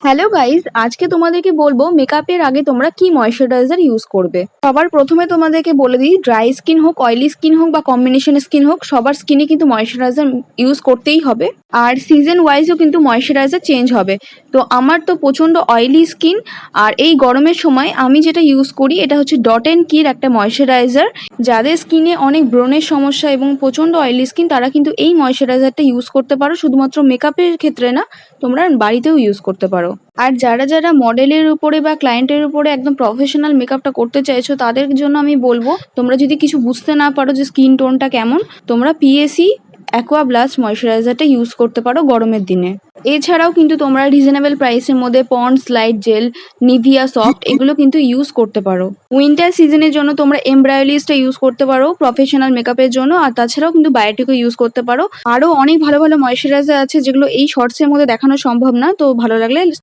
Hello guys, আজকে তোমাদেরকে বলবো মেকআপের আগে তোমরা কি ময়শ্চারাইজার ইউজ করবে। সবার প্রথমে তোমাদেরকে বলে দিই, ড্রাই স্কিন হোক, অয়েলি স্কিন হোক বা কম্বিনেশন স্কিন হোক, সবার স্কিনে কিন্তু ময়শ্চারাইজার ইউজ করতেই হবে। আর সিজন ওয়াইজও কিন্তু ময়শ্চারাইজার চেঞ্জ হবে। তো আমার তো প্রচন্ড অয়েলি স্কিন, আর এই গরমের সময় আমি যেটা ইউজ করি এটা হচ্ছে ডট অ্যান্ড কির একটা ময়শ্চারাইজার। যাদের স্কিনে অনেক ব্রণের সমস্যা এবং প্রচন্ড অয়েলি স্কিন তারা কিন্তু এই ময়শ্চারাইজারটা ইউজ করতে পারো, শুধুমাত্র মেকআপের ক্ষেত্রে না, তোমরা বাড়িতেও ইউজ করতে পারো। আর যারা যারা মডেলের উপরে বা ক্লায়েন্টের উপরে একদম প্রফেশনাল মেকআপটা করতে চাইছো তাদের জন্য আমি বলবো, তোমরা যদি কিছু বুঝতে না পারো যে স্কিন টোনটা কেমন, তোমরা পিএসি অ্যাকোয়া ব্লাস্ট ময়শ্চারাইজারটা ইউজ করতে পারো গরমের দিনে। এছাড়াও কিন্তু তোমরা রিজনেবল প্রাইসের মধ্যে Ponds light gel, Nivea soft এগুলো কিন্তু ইউজ করতে পারো। উইন্টার সিজনের জন্য তোমরা এমব্রায়োলিসটা ইউজ করতে পারো প্রফেশনাল মেকআপের জন্য, আর তাছাড়াও কিন্তু বায়োটিকও ইউজ করতে পারো। আরও অনেক ভালো ভালো ময়শ্চারাইজার আছে যেগুলো এই শর্টসের মধ্যে দেখানো সম্ভব না, তো ভালো লাগলে